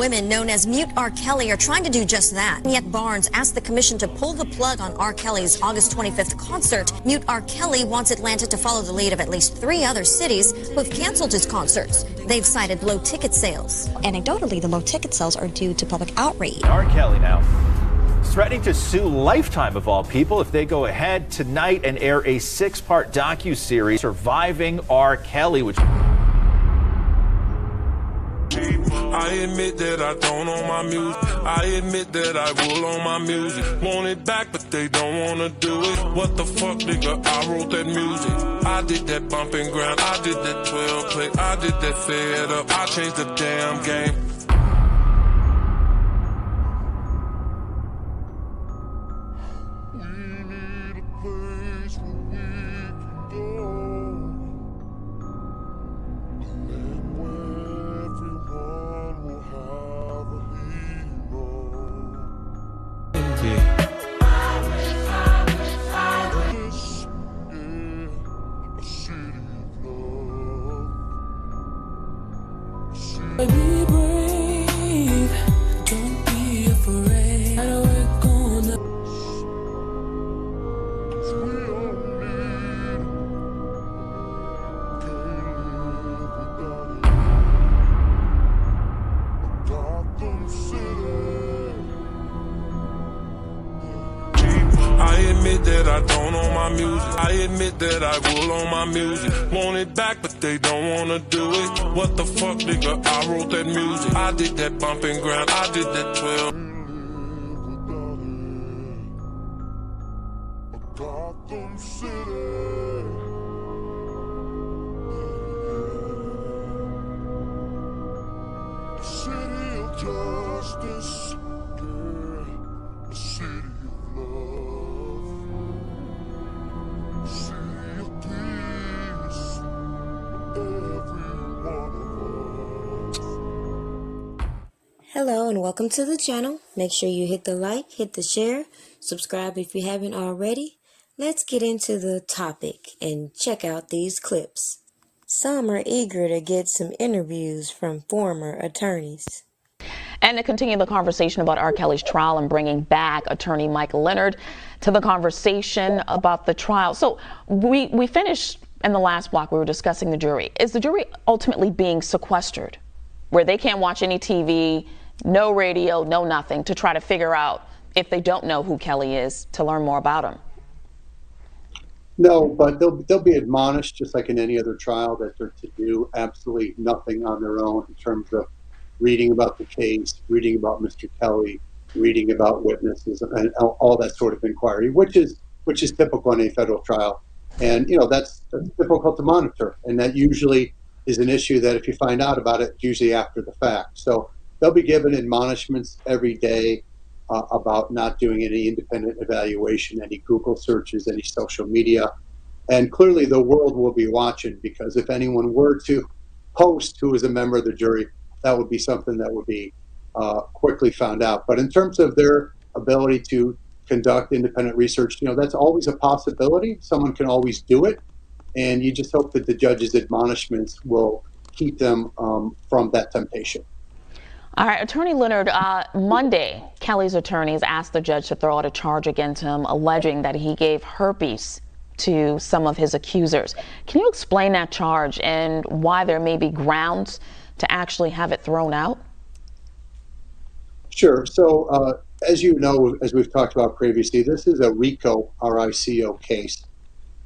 women known as Mute R. Kelly are trying to do just that. And yet Barnes asked the commission to pull the plug on R. Kelly's August 25th concert. Mute R. Kelly wants Atlanta to follow the lead of at least 3 other cities who have canceled his concerts. They've cited low ticket sales. Anecdotally, the low ticket sales are due to public outrage. R. Kelly now threatening to sue Lifetime, of all people, if they go ahead tonight and air a 6-part docuseries, Surviving R. Kelly, which... I admit that I don't own my music. I admit that I will own my music. Want it back, but they don't wanna do it. What the fuck, nigga? I wrote that music. I did that bump and grind. I did that 12 click. I did that fed up. I changed the damn game. Be brave, don't be afraid. We're gonna. I admit that I don't own my music. I admit that I will own my music. Want it back, but they don't wanna do it. What the fuck, nigga? I wrote that music. I did that bump and grind. I did that 12. Gotham City. A city of justice. A city of love. A city of peace. Every one of us. Hello and welcome to the channel. Make sure you hit the like, hit the share, subscribe if you haven't already. Let's get into the topic and check out these clips. Some are eager to get some interviews from former attorneys. And to continue the conversation about R. Kelly's trial and bringing back attorney Mike Leonard to the conversation about the trial. So we finished in the last block, we were discussing the jury. Is the jury ultimately being sequestered, where they can't watch any TV, no radio, no nothing, to try to figure out, if they don't know who Kelly is, to learn more about him? No, but they'll be admonished, just like in any other trial, that they're to do absolutely nothing on their own in terms of reading about the case, reading about Mr. Kelly, reading about witnesses, and all that sort of inquiry, which is typical in a federal trial. And that's difficult to monitor, and that usually is an issue that if you find out about it, usually after the fact. So they'll be given admonishments every day about not doing any independent evaluation, any Google searches, any social media. And clearly the world will be watching, because if anyone were to post who is a member of the jury, that would be something that would be quickly found out. But in terms of their ability to conduct independent research, that's always a possibility. Someone can always do it. And you just hope that the judge's admonishments will keep them from that temptation. All right, Attorney Leonard, Monday, Kelly's attorneys asked the judge to throw out a charge against him, alleging that he gave herpes to some of his accusers. Can you explain that charge and why there may be grounds to actually have it thrown out? Sure. So, as you know, as we've talked about previously, this is a RICO, R-I-C-O case,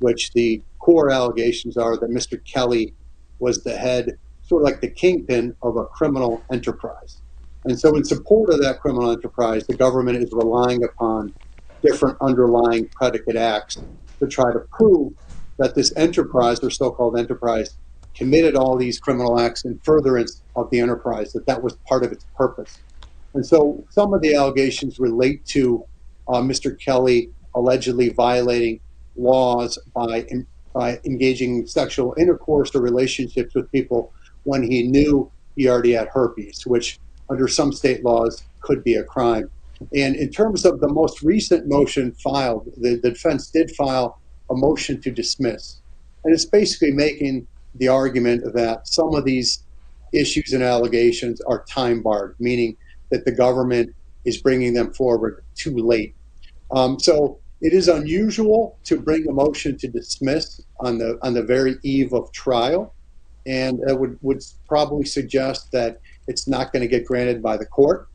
which the core allegations are that Mr. Kelly was the head, sort of like the kingpin of a criminal enterprise. And so in support of that criminal enterprise, the government is relying upon different underlying predicate acts to try to prove that this enterprise, or so-called enterprise, committed all these criminal acts in furtherance of the enterprise, that was part of its purpose. And so some of the allegations relate to Mr. Kelly allegedly violating laws by engaging in sexual intercourse or relationships with people when he knew he already had herpes, which under some state laws could be a crime. And in terms of the most recent motion filed, the defense did file a motion to dismiss. And it's basically making the argument that some of these issues and allegations are time barred, meaning that the government is bringing them forward too late. So it is unusual to bring a motion to dismiss on the very eve of trial, and that would probably suggest that it's not going to get granted by the court.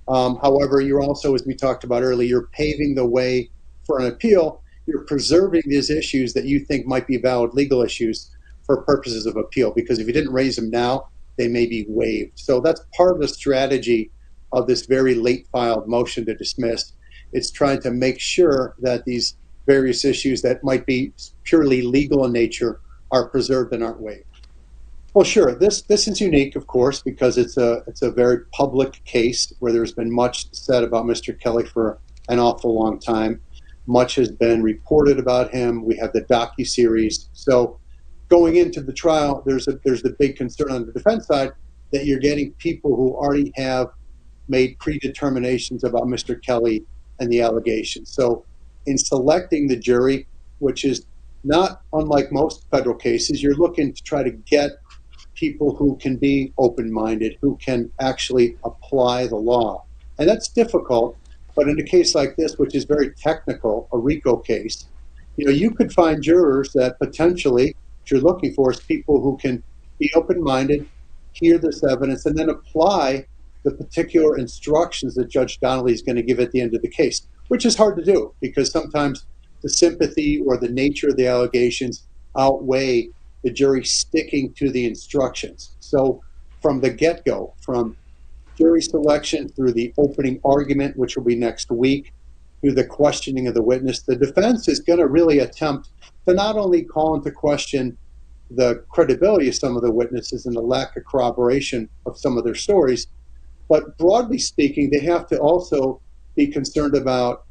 However, you're also, as we talked about earlier, you're paving the way for an appeal. You're preserving these issues that you think might be valid legal issues for purposes of appeal, because if you didn't raise them now, they may be waived. So that's part of the strategy of this very late filed motion to dismiss. It's trying to make sure that these various issues that might be purely legal in nature are preserved and aren't waived. Well, sure, this is unique, of course, because it's a very public case where there's been much said about Mr. Kelly for an awful long time. Much has been reported about him. We have the docuseries. So going into the trial, there's the big concern on the defense side that you're getting people who already have made predeterminations about Mr. Kelly and the allegations. So in selecting the jury, which is not unlike most federal cases, you're looking to try to get people who can be open-minded, who can actually apply the law. And that's difficult, but in a case like this, which is very technical, a RICO case, you could find jurors that potentially what you're looking for is people who can be open-minded, hear this evidence, and then apply the particular instructions that Judge Donnelly is going to give at the end of the case, which is hard to do because sometimes the sympathy or the nature of the allegations outweigh the jury sticking to the instructions. So from the get-go, from jury selection through the opening argument, which will be next week, through the questioning of the witness, the defense is going to really attempt to not only call into question the credibility of some of the witnesses and the lack of corroboration of some of their stories, but broadly speaking, they have to also be concerned about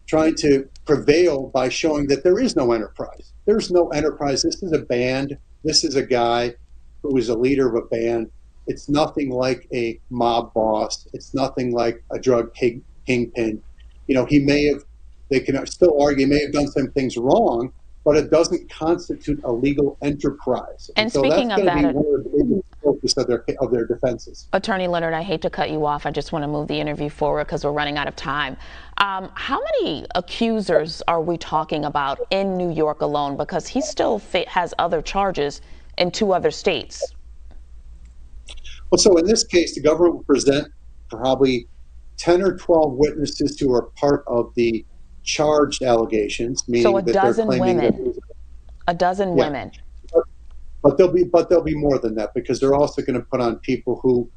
trying to prevail by showing that there is no enterprise. There's no enterprise. This is a band. This is a guy who is a leader of a band. It's nothing like a mob boss. It's nothing like a drug kingpin. They can still argue, he may have done some things wrong, but it doesn't constitute a legal enterprise. And so speaking that's of going to that, be one of the biggest focus of their defenses. Attorney Leonard, I hate to cut you off. I just want to move the interview forward because we're running out of time. How many accusers are we talking about in New York alone? Because he still has other charges in 2 other states. Well, so in this case, the government will present probably 10 or 12 witnesses who are part of the charged allegations, meaning So that they're claiming a dozen women. But there'll be more than that, because they're also going to put on people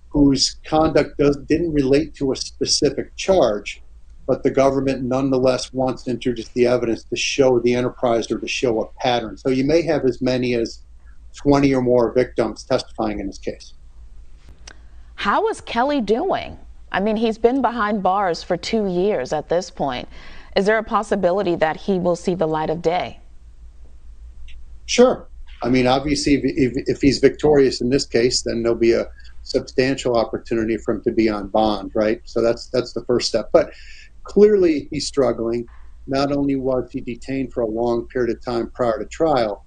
whose conduct didn't relate to a specific charge, but the government nonetheless wants to introduce the evidence to show the enterprise or to show a pattern. So you may have as many as 20 or more victims testifying in this case. How is Kelly doing? I mean, he's been behind bars for 2 years at this point. Is there a possibility that he will see the light of day? Sure. I mean, obviously, if he's victorious in this case, then there'll be a substantial opportunity for him to be on bond, right? So that's the first step. But clearly, he's struggling. Not only was he detained for a long period of time prior to trial,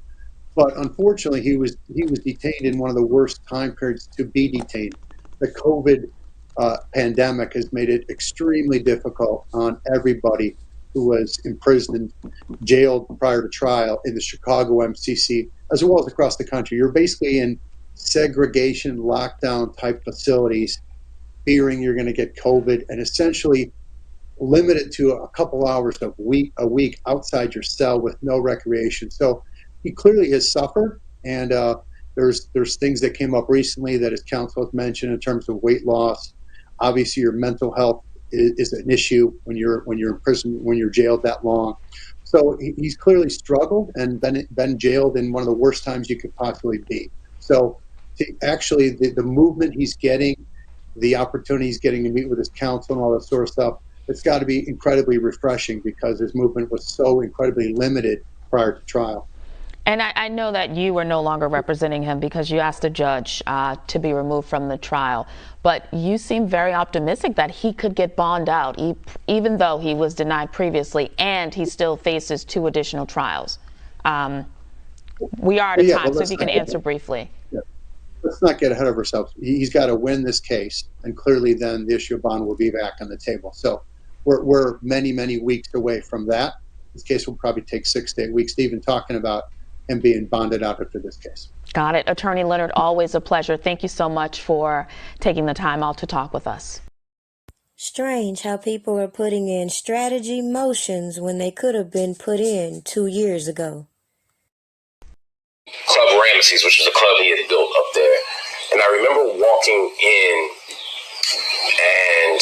but unfortunately, he was detained in one of the worst time periods to be detained. The COVID pandemic has made it extremely difficult on everybody who was imprisoned, jailed prior to trial in the Chicago MCC, as well as across the country. You're basically in segregation, lockdown type facilities, fearing you're going to get COVID, and essentially limited to a couple hours a week outside your cell with no recreation. So he clearly has suffered, and there's things that came up recently that his counsel has mentioned in terms of weight loss. Obviously, your mental health is an issue when you're in prison, when you're jailed that long. So he's clearly struggled and been jailed in one of the worst times you could possibly be. So actually, the movement he's getting, the opportunity he's getting to meet with his counsel and all that sort of stuff, it's got to be incredibly refreshing because his movement was so incredibly limited prior to trial. And I know that you were no longer representing him because you asked the judge to be removed from the trial. But you seem very optimistic that he could get bond out, even though he was denied previously, and he still faces 2 additional trials. We are out of time, so if you can answer briefly. let's not get ahead of ourselves. He's got to win this case, and clearly then the issue of bond will be back on the table. So we're many, many weeks away from that. This case will probably take 6 to 8 weeks to even talking about him being bonded out after this case. Got it. Attorney Leonard, always a pleasure. Thank you so much for taking the time out to talk with us. Strange how people are putting in strategy motions when they could have been put in 2 years ago. Club Ramesses, which was a club he had built up there. And I remember walking in, and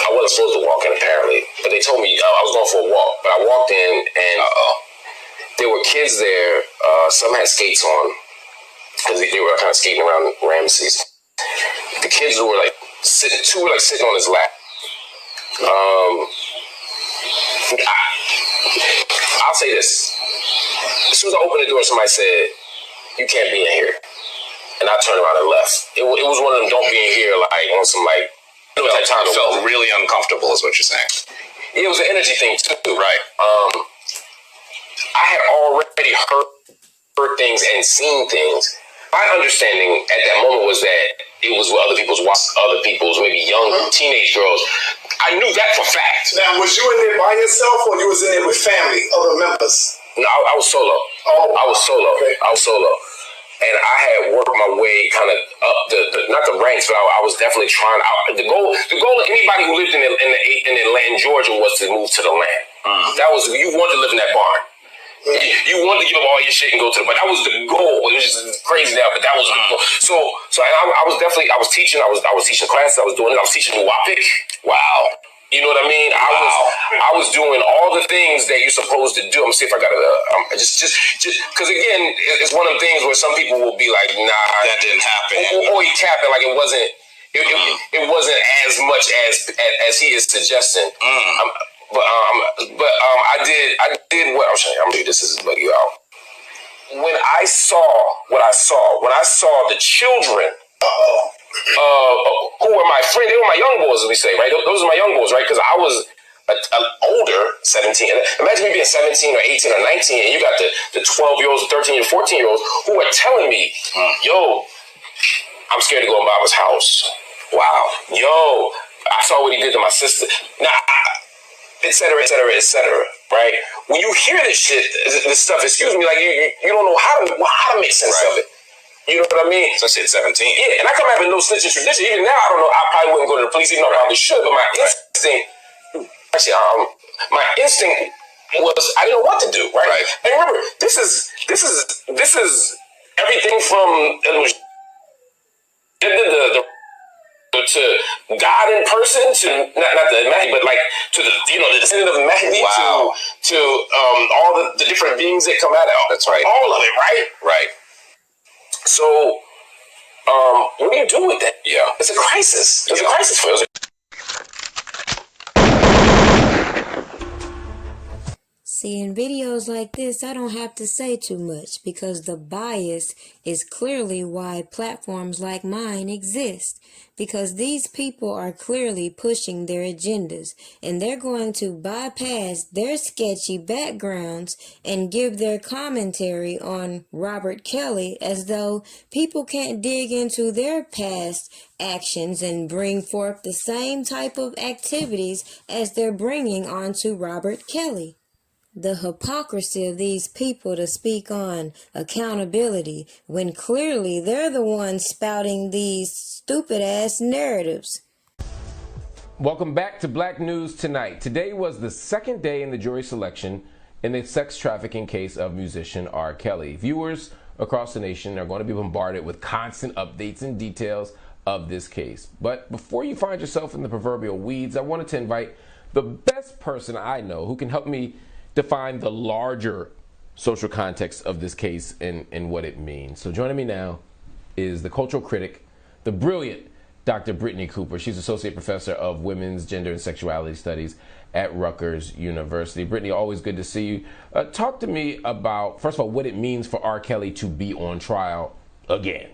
I wasn't supposed to walk in apparently, but they told me I was going for a walk. But I walked in, and there were kids there. Some had skates on because they were kind of skating around Ramesses. The kids were like sitting, two were like sitting on his lap. I'll say this. As soon as I opened the door, somebody said, "You can't be in here." And I turned around and left. It was one of them, "Don't be in here," like on some like, you know, that time it felt really uncomfortable is what you're saying. It was an energy thing too, right? I had already heard things and seen things. My understanding at that moment was that it was with other people's maybe young teenage girls. I knew that for fact. Now, was you in there by yourself, or you was in there with family, other members? No, I was solo. I was solo. Okay. I was solo. And I had worked my way kind of up not the ranks, but I was definitely trying out. The goal of anybody who lived in Georgia was to move to the land. That was, you wanted to live in that barn. You wanted to give up all your shit and go to the barn. That was the goal. It was just crazy now, but that was the goal. So I was teaching. I was teaching classes. I was teaching Wapik. Wow. You know what I mean? I was doing all the things that you're supposed to do. I'm gonna see if I got it. Just because again, it's one of the things where some people will be like, "Nah, that didn't happen," or he capping like it wasn't. It wasn't as much as he is suggesting. I did what I'm saying. I'm gonna do this. This is bug you out. When I saw the children. Who were my friends? They were my young boys, as we say, right? Those are my young boys, right? Because I was older, 17. Imagine me being 17 or 18 or 19, and you got the 12-year-olds, 13 or 14-year-olds who are telling me, "Yo, I'm scared to go in Baba's house. Wow. Yo, I saw what he did to my sister." Now, et cetera, et cetera, et cetera, right? When you hear this shit, this stuff, excuse me, like you don't know how to make sense of it. You know what I mean? So I said 17. Yeah, and I come having no snitching tradition. Even now, I don't know. I probably wouldn't go to the police, even though I probably should. But my instinct was I didn't know what to do. Right? And remember, this is everything from to God in person to not the Mahdi, but like to the the descendant of the Mahdi to all the different beings that come out of it. That's right. All of it. Right. Right. So, what do you do with that? Yeah. It's a crisis. It's a crisis for us. See, in videos like this, I don't have to say too much because the bias is clearly why platforms like mine exist. Because these people are clearly pushing their agendas and they're going to bypass their sketchy backgrounds and give their commentary on Robert Kelly as though people can't dig into their past actions and bring forth the same type of activities as they're bringing onto Robert Kelly. The hypocrisy of these people to speak on accountability when clearly they're the ones spouting these stupid-ass narratives. Welcome back to Black News Tonight. Today was the second day in the jury selection in the sex trafficking case of musician R. Kelly. Viewers across the nation are going to be bombarded with constant updates and details of this case. But before you find yourself in the proverbial weeds, I wanted to invite the best person I know who can help me define the larger social context of this case and what it means. So joining me now is the cultural critic, the brilliant Dr. Brittany Cooper. She's Associate Professor of Women's Gender and Sexuality Studies at Rutgers University. Brittany, always good to see you. Talk to me about, first of all, what it means for R. Kelly to be on trial again.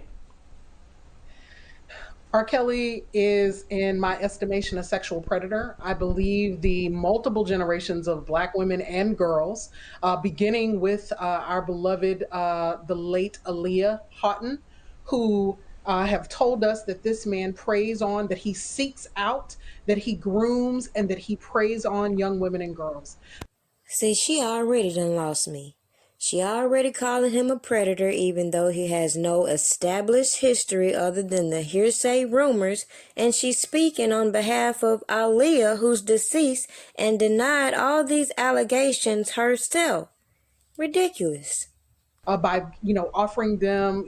R. Kelly is, in my estimation, a sexual predator. I believe the multiple generations of Black women and girls, beginning with our beloved, the late Aaliyah Houghton, who have told us that this man preys on, that he seeks out, that he grooms, and that he preys on young women and girls. See, she already done lost me. She already calling him a predator even though he has no established history other than the hearsay rumors, and she's speaking on behalf of Aaliyah, who's deceased and denied all these allegations herself. Ridiculous. By, offering them,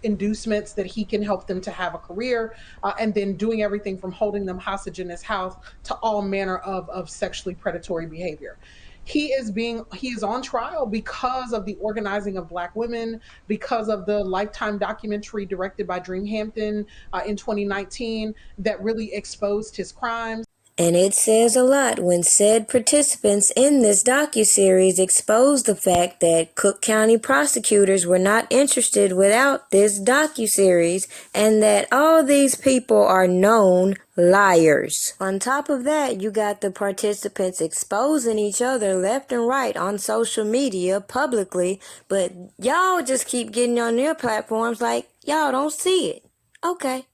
inducements that he can help them to have a career, and then doing everything from holding them hostage in his house to all manner of sexually predatory behavior. He is on trial because of the organizing of Black women, because of the Lifetime documentary directed by Dream Hampton in 2019 that really exposed his crimes. And it says a lot when said participants in this docuseries exposed the fact that Cook County prosecutors were not interested without this docuseries, and that all these people are known liars. On top of that, you got the participants exposing each other left and right on social media publicly, but y'all just keep getting on their platforms like y'all don't see it. Okay.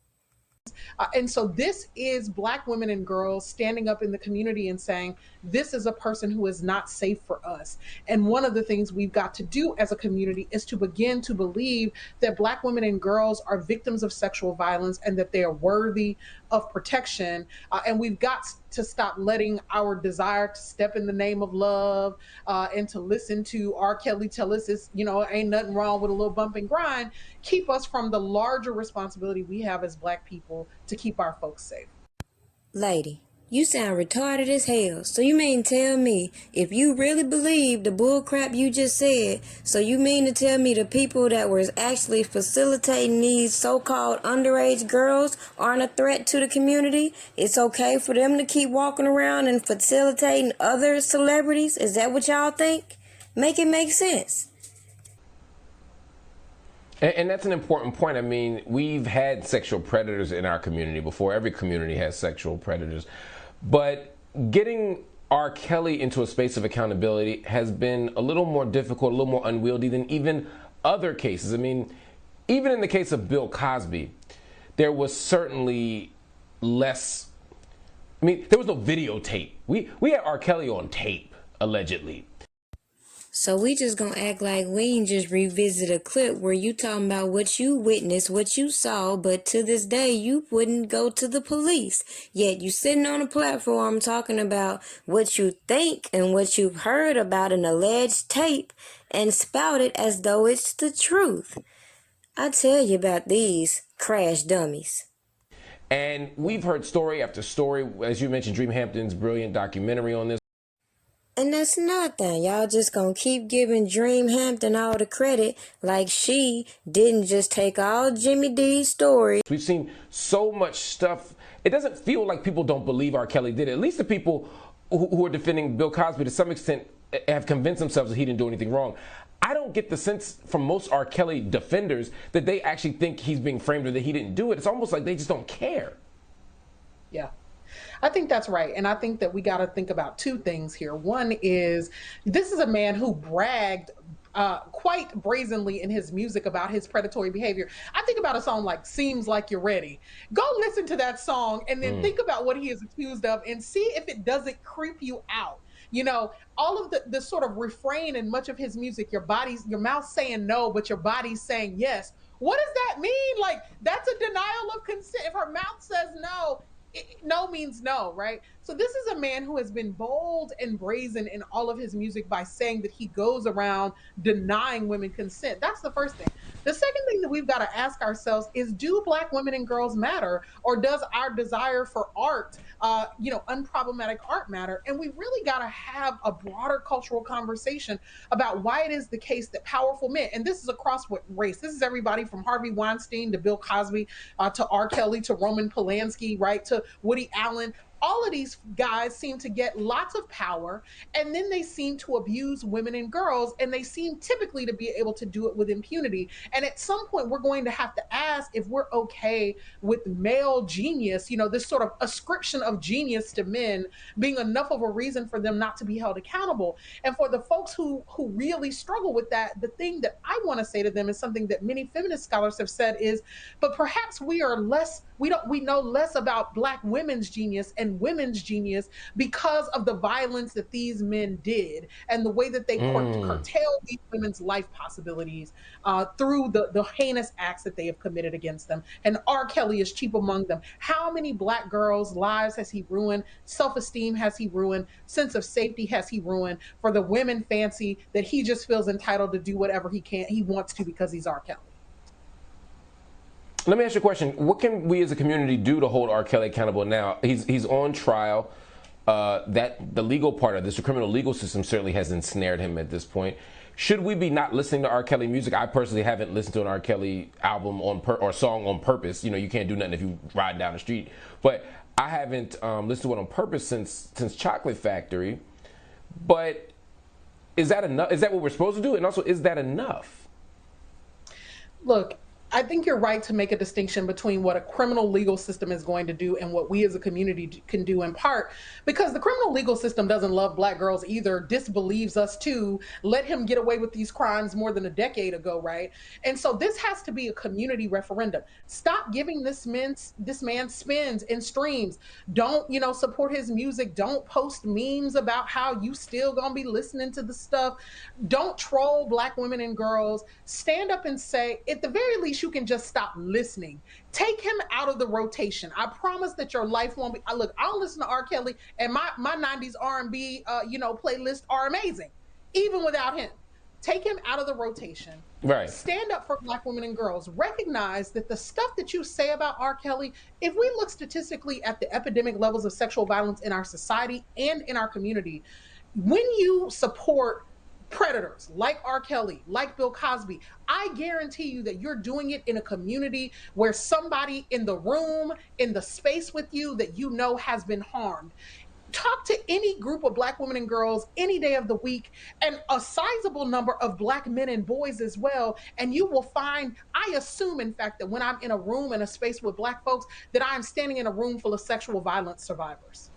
And so this is Black women and girls standing up in the community and saying, this is a person who is not safe for us. And one of the things we've got to do as a community is to begin to believe that Black women and girls are victims of sexual violence and that they are worthy of protection. And we've got to stop letting our desire to step in the name of love and to listen to R. Kelly tell us it's, ain't nothing wrong with a little bump and grind, keep us from the larger responsibility we have as Black people to keep our folks safe. Lady, you sound retarded as hell. So you mean tell me, if you really believe the bull crap you just said, so you mean to tell me the people that were actually facilitating these so-called underage girls aren't a threat to the community? It's okay for them to keep walking around and facilitating other celebrities? Is that what y'all think? Make it make sense. And that's an important point. I mean, we've had sexual predators in our community before. Every community has sexual predators. But getting R. Kelly into a space of accountability has been a little more difficult, a little more unwieldy than even other cases. I mean, even in the case of Bill Cosby, there was certainly less. I mean, there was no videotape. We had R. Kelly on tape, allegedly. So we just gonna act like we ain't just revisit a clip where you talking about what you witnessed, what you saw, but to this day you wouldn't go to the police. Yet you sitting on a platform talking about what you think and what you've heard about an alleged tape and spout it as though it's the truth. I tell you about these crash dummies. And we've heard story after story, as you mentioned, Dream Hampton's brilliant documentary on this. And that's nothing. Y'all just gonna keep giving Dream Hampton all the credit like she didn't just take all Jimmy D's stories. We've seen so much stuff. It doesn't feel like people don't believe R. Kelly did it. At least the people who are defending Bill Cosby to some extent have convinced themselves that he didn't do anything wrong. I don't get the sense from most R. Kelly defenders that they actually think he's being framed or that he didn't do it. It's almost like they just don't care. Yeah. I think that's right. And I think that we got to think about two things here. One is, this is a man who bragged quite brazenly in his music about his predatory behavior. I think about a song like Seems Like You're Ready. Go listen to that song and then think about what he is accused of and see if it doesn't creep you out. All of the sort of refrain in much of his music, your mouth saying no, but your body's saying yes. What does that mean? Like, that's a denial of consent. If her mouth says no, no means no, right? So this is a man who has been bold and brazen in all of his music by saying that he goes around denying women consent. That's the first thing. The second thing that we've got to ask ourselves is, do Black women and girls matter? Or does our desire for art, unproblematic art matter? And we really got to have a broader cultural conversation about why it is the case that powerful men, and this is across what race, this is everybody from Harvey Weinstein to Bill Cosby, to R. Kelly, to Roman Polanski, right, to Woody Allen, all of these guys seem to get lots of power, and then they seem to abuse women and girls, and they seem typically to be able to do it with impunity. And at some point, we're going to have to ask if we're okay with male genius, this sort of ascription of genius to men being enough of a reason for them not to be held accountable. And for the folks who really struggle with that, the thing that I want to say to them is something that many feminist scholars have said is, but perhaps we know less about Black women's genius and women's genius because of the violence that these men did and the way that they curtailed these women's life possibilities through the heinous acts that they have committed against them. And R. Kelly is chief among them. How many Black girls' lives has he ruined? Self-esteem has he ruined? Sense of safety has he ruined? For the women fancy that he just feels entitled to do whatever he wants to because he's R. Kelly. Let me ask you a question. What can we as a community do to hold R. Kelly accountable now? He's on trial. That the legal part of this, the criminal legal system, certainly has ensnared him at this point. Should we be not listening to R. Kelly music? I personally haven't listened to an R. Kelly album or song on purpose. You can't do nothing if you ride down the street. But I haven't listened to it on purpose since Chocolate Factory. But is that enough? Is that what we're supposed to do? And also, is that enough? Look, I think you're right to make a distinction between what a criminal legal system is going to do and what we as a community can do, in part because the criminal legal system doesn't love Black girls either, disbelieves us too, let him get away with these crimes more than a decade ago, right? And so this has to be a community referendum. Stop giving this man spins and streams. Don't, support his music. Don't post memes about how you still gonna be listening to the stuff. Don't troll Black women and girls. Stand up and say, at the very least, you can just stop listening. Take him out of the rotation. I promise that your life won't be. Look, I don't listen to R. Kelly, and my 90s R&B, playlist are amazing, even without him. Take him out of the rotation. Right. Stand up for Black women and girls. Recognize that the stuff that you say about R. Kelly, if we look statistically at the epidemic levels of sexual violence in our society and in our community, when you support predators like R. Kelly, like Bill Cosby, I guarantee you that you're doing it in a community where somebody in the room, in the space with you that has been harmed. Talk to any group of Black women and girls any day of the week, and a sizable number of Black men and boys as well. And you will find, I assume, in fact, that when I'm in a room, in a space with Black folks, that I'm standing in a room full of sexual violence survivors.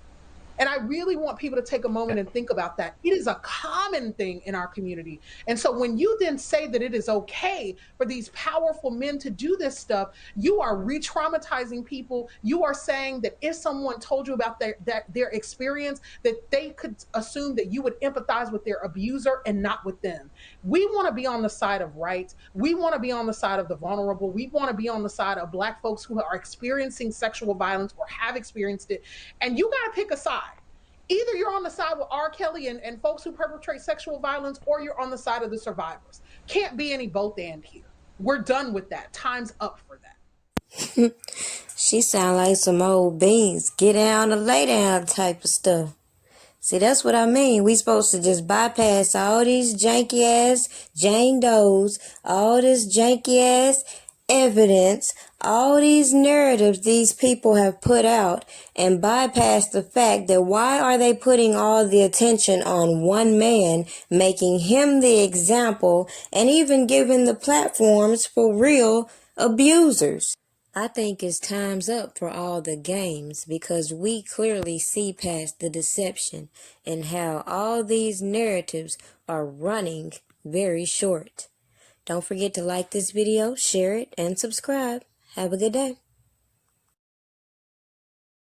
And I really want people to take a moment and think about that. It is a common thing in our community. And so when you then say that it is okay for these powerful men to do this stuff, you are re-traumatizing people. You are saying that if someone told you about their experience, that they could assume that you would empathize with their abuser and not with them. We want to be on the side of rights. We want to be on the side of the vulnerable. We want to be on the side of Black folks who are experiencing sexual violence or have experienced it. And you got to pick a side. Either you're on the side with R. Kelly and folks who perpetrate sexual violence, or you're on the side of the survivors. Can't be any both and here. We're done with that. Time's up for that. She sound like some old beans, get down or lay down type of stuff. See, that's what I mean. We supposed to just bypass all these janky ass Jane Does, all this janky ass evidence, all these narratives these people have put out, and bypass the fact that why are they putting all the attention on one man, making him the example, and even giving the platforms for real abusers? I think it's time's up for all the games, because we clearly see past the deception and how all these narratives are running very short. Don't forget to like this video, share it, and subscribe. Have a good day.